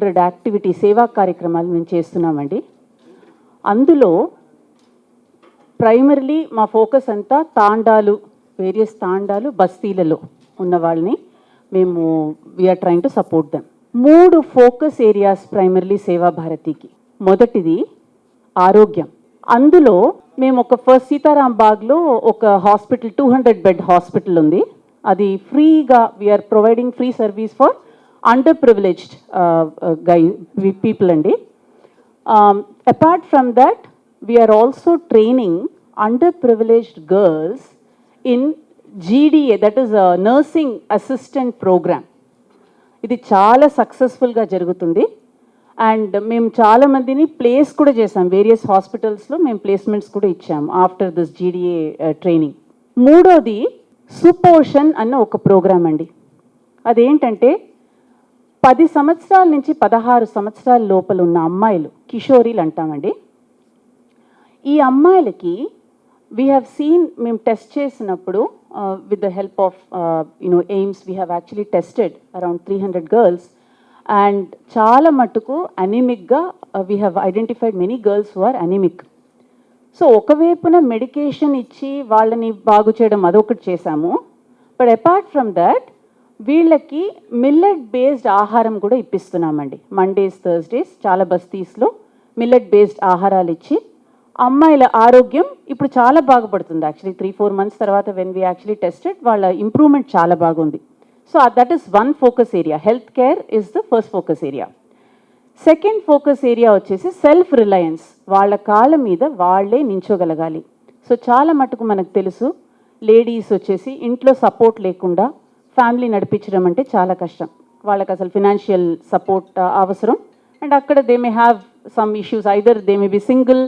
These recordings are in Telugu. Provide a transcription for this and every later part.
స్పాన్సర్డ్ యాక్టివిటీ సేవా కార్యక్రమాలు మేము చేస్తున్నామండి. అందులో ప్రైమరీలీ మా ఫోకస్ అంతా తాండాలు, వేరియస్ తాండాలు, బస్తీలలో ఉన్న వాళ్ళని మేము we are trying to support them. 3 focus areas primarily సేవా భారతికి. మొదటిది ఆరోగ్యం. అందులో మేము ఒక ఫస్ట్ సీతారాం బాగ్లో ఒక హాస్పిటల్ 200 బెడ్ హాస్పిటల్ ఉంది. అది ఫ్రీగా we are providing free service for underprivileged people అండి. Apart from that we are also training underprivileged girls in GDA, that is nursing assistant programme. ఇది చాలా సక్సెస్ఫుల్గా జరుగుతుంది. అండ్ మేము చాలామందిని ప్లేస్ కూడా చేసాం, వేరియస్ హాస్పిటల్స్లో మేము ప్లేస్మెంట్స్ కూడా ఇచ్చాము ఆఫ్టర్ దిస్ GDA ట్రైనింగ్. మూడోది సుపోషన్ అన్న ఒక ప్రోగ్రామ్ అండి. అదేంటంటే 10 సంవత్సరాల నుంచి 16 సంవత్సరాల లోపల ఉన్న అమ్మాయిలు, కిషోరీలు అంటామండి. ఈ అమ్మాయిలకి వీ హ్యావ్ సీన్, మేము టెస్ట్ చేసినప్పుడు with the help of AIIMS we have actually tested around 300 girls. And చాలా మట్టుకు అనీమిక్గా we have identified many girls who are anaemic. So ఒకవైపున మెడికేషన్ ఇచ్చి వాళ్ళని బాగు చేయడం అదొకటి చేశాము. బట్ అపార్ట్ ఫ్రమ్ దట్ వీళ్ళకి మిల్లెట్ బేస్డ్ ఆహారం కూడా ఇప్పిస్తున్నామండి. మండేస్, థర్స్డేస్ చాలా బస్తీస్లో మిల్లెట్ బేస్డ్ ఆహారాలు ఇచ్చి అమ్మాయిల ఆరోగ్యం ఇప్పుడు చాలా బాగుపడుతుంది. యాక్చువల్లీ 3-4 మంత్స్ తర్వాత వెన్ వీ యాక్చువల్లీ టెస్టెడ్ వాళ్ళ ఇంప్రూవ్మెంట్ చాలా బాగుంది. So that is one focus area. Health care is the first focus area. Second focus area వచ్చేసి సెల్ఫ్ రిలయన్స్. వాళ్ళ కాళ్ళ మీద వాళ్ళే నించోగలగాలి. సో చాలా మటుకు మనకు తెలుసు, లేడీస్ వచ్చేసి ఇంట్లో సపోర్ట్ లేకుండా ఫ్యామిలీ నడిపించడం అంటే చాలా కష్టం. వాళ్ళకి అసలు ఫినాన్షియల్ సపోర్ట్ అవసరం. అండ్ అక్కడ they may have some issues, either they may be single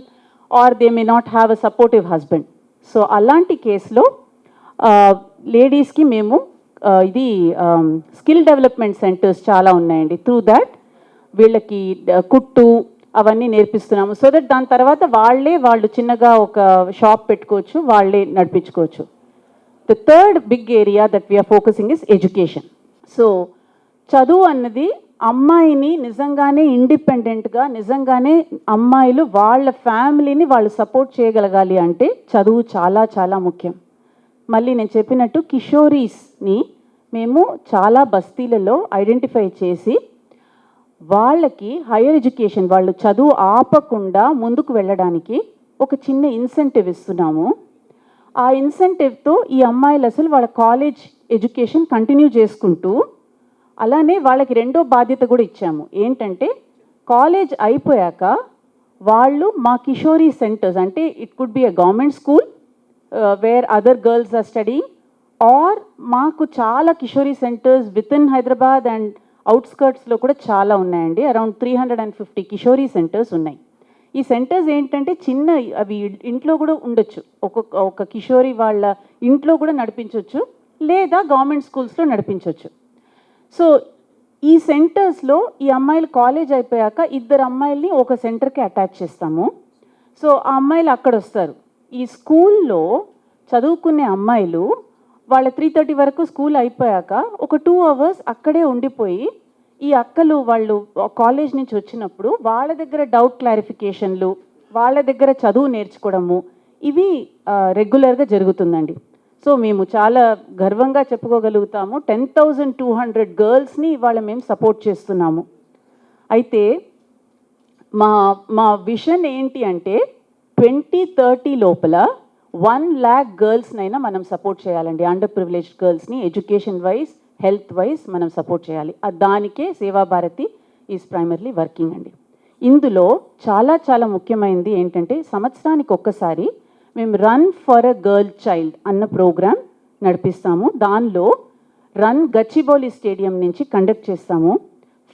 or they may not have a supportive husband. So అలాంటి కేసులో లేడీస్కి మేము ఇది స్కిల్ డెవలప్మెంట్ సెంటర్స్ చాలా ఉన్నాయండి. త్రూ దాట్ వీళ్ళకి కుట్టు అవన్నీ నేర్పిస్తున్నాము. సో దట్ దాని తర్వాత వాళ్ళు చిన్నగా ఒక షాప్ పెట్టుకోవచ్చు, వాళ్ళే నడిపించుకోవచ్చు. The third big area that we are focusing is education. So చదువు అన్నది అమ్మాయిని నిజంగానే ఇండిపెండెంట్గా, నిజంగానే అమ్మాయిలు వాళ్ళ ఫ్యామిలీని వాళ్ళు సపోర్ట్ చేయగలగాలి అంటే చదువు చాలా చాలా ముఖ్యం. మళ్ళీ నేను చెప్పినట్టు కిషోరీస్ని మేము చాలా బస్తీలలో ఐడెంటిఫై చేసి వాళ్ళకి హైయర్ ఎడ్యుకేషన్, వాళ్ళు చదువు ఆపకుండా ముందుకు వెళ్ళడానికి ఒక చిన్న ఇన్సెంటివ్ ఇస్తున్నాము. ఆ ఇన్సెంటివ్తో ఈ అమ్మాయిలు అసలు వాళ్ళ కాలేజ్ ఎడ్యుకేషన్ కంటిన్యూ చేసుకుంటూ, అలానే వాళ్ళకి రెండో బాధ్యత కూడా ఇచ్చాము. ఏంటంటే కాలేజ్ అయిపోయాక వాళ్ళు మా కిషోరీ సెంటర్స్, అంటే it could be a government school where other girls are studying, or మాకు చాలా కిషోరీ centres with in Hyderabad and అవుట్స్కర్ట్స్లో కూడా చాలా ఉన్నాయండి. అరౌండ్ 350 కిషోరీ సెంటర్స్ ఉన్నాయి. ఈ సెంటర్స్ ఏంటంటే చిన్న, అవి ఇంట్లో కూడా ఉండొచ్చు. ఒక కిషోరీ వాళ్ళ ఇంట్లో కూడా నడిపించవచ్చు, లేదా గవర్నమెంట్ స్కూల్స్లో నడిపించవచ్చు. సో ఈ సెంటర్స్లో ఈ అమ్మాయిలు కాలేజ్ అయిపోయాక 2 అమ్మాయిల్ని ఒక సెంటర్కి అటాచ్ చేస్తాము. సో ఆ అమ్మాయిలు అక్కడ వస్తారు. ఈ స్కూల్లో చదువుకునే అమ్మాయిలు వాళ్ళ 3:30 వరకు స్కూల్ అయిపోయాక ఒక 2 అవర్స్ అక్కడే ఉండిపోయి, ఈ అక్కలు వాళ్ళు కాలేజ్ నుంచి వచ్చినప్పుడు వాళ్ళ దగ్గర డౌట్ క్లారిఫికేషన్లు, వాళ్ళ దగ్గర చదువు నేర్చుకోవడము, ఇవి రెగ్యులర్గా జరుగుతుందండి. సో మేము చాలా గర్వంగా చెప్పుకోగలుగుతాము, 10,200 గర్ల్స్ని ఇవాళ మేము సపోర్ట్ చేస్తున్నాము. అయితే మా విజన్ ఏంటి అంటే 2030 లోపల 1 lakh గర్ల్స్నైనా మనం సపోర్ట్ చేయాలండి. అండర్ ప్రివిలేజ్డ్ గర్ల్స్ని ఎడ్యుకేషన్ వైజ్, హెల్త్ వైజ్ మనం సపోర్ట్ చేయాలి. దానికే సేవా భారతి ఈజ్ ప్రైమర్లీ వర్కింగ్ అండి. ఇందులో చాలా చాలా ముఖ్యమైనది ఏంటంటే సంవత్సరానికి ఒక్కసారి మేము run for a girl child అన్న ప్రోగ్రామ్ నడిపిస్తాము. దానిలో రన్ గచ్చిబౌలి స్టేడియం నుంచి కండక్ట్ చేస్తాము.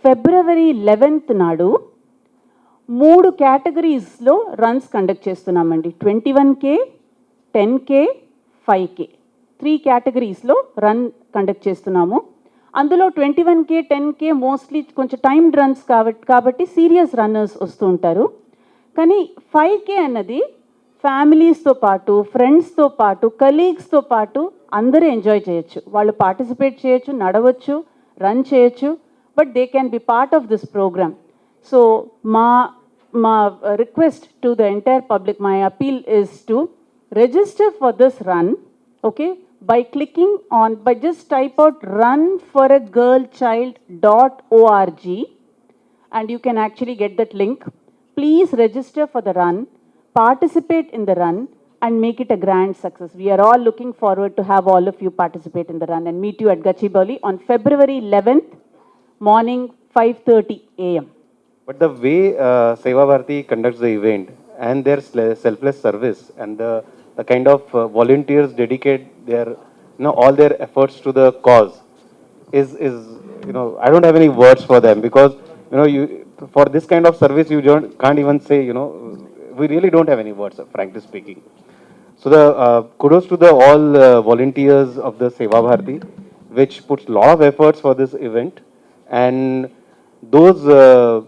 February 11th నాడు 3 కేటగిరీస్లో రన్స్ కండక్ట్ చేస్తున్నామండి. 21K, 10K, 5K, 3 కేటగిరీస్లో run conduct చేస్తున్నాము. అందులో 21K, 10K మోస్ట్లీ కొంచెం టైమ్డ్ రన్స్ కాబట్టి సీరియస్ రన్నర్స్ వస్తూ ఉంటారు. కానీ 5K అన్నది ఫ్యామిలీస్తో పాటు, ఫ్రెండ్స్తో పాటు, కలీగ్స్తో పాటు అందరూ ఎంజాయ్ చేయొచ్చు. వాళ్ళు పార్టిసిపేట్ చేయొచ్చు, నడవచ్చు, రన్ చేయొచ్చు. but they can be part of this program. So my request to the entire public, my appeal is to register for this run, okay, by clicking on, by just type out runforagirlchild.org, and you can actually get that link. Please register for the run, participate in the run, and make it a grand success. We are all looking forward to have all of you participate in the run and meet you at Gachibowli on February 11th, morning 5:30 a.m. But the way Seva Bharati conducts the event and their selfless service and the kind of volunteers dedicate their, all their efforts to the cause is, I don't have any words for them, because, you, for this kind of service, you can't even say, we really don't have any words, frankly speaking. So the kudos to the all volunteers of the Seva Bharati, which puts a lot of efforts for this event, and those uh,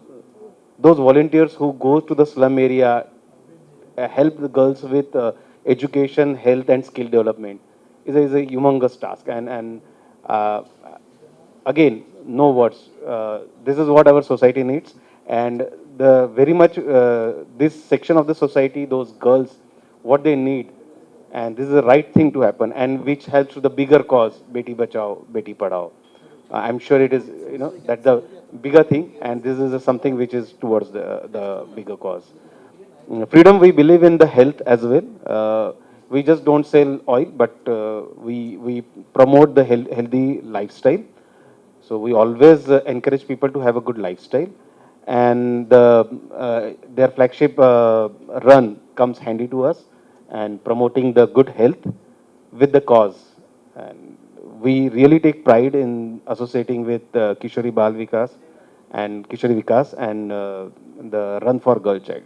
those volunteers who go to the slum area, help the girls with education, health, and skill development is a humongous task. And uh, again, no words. This is what our society needs, and the very much this section of the society, those girls, what they need, and this is the right thing to happen, and which helps to the bigger cause, Beti Bachao, Beti Padhao. I'm sure it is, that's the bigger thing, and this is something which is towards the bigger cause. Freedom, we believe in the health as well. We just don't sell oil, but we promote the healthy lifestyle. So we always encourage people to have a good lifestyle, and their flagship run comes handy to us, and promoting the good health with the cause. And we really take pride in associating with Kishori Bal Vikas and Kishori Vikas and the Run for Girl Child.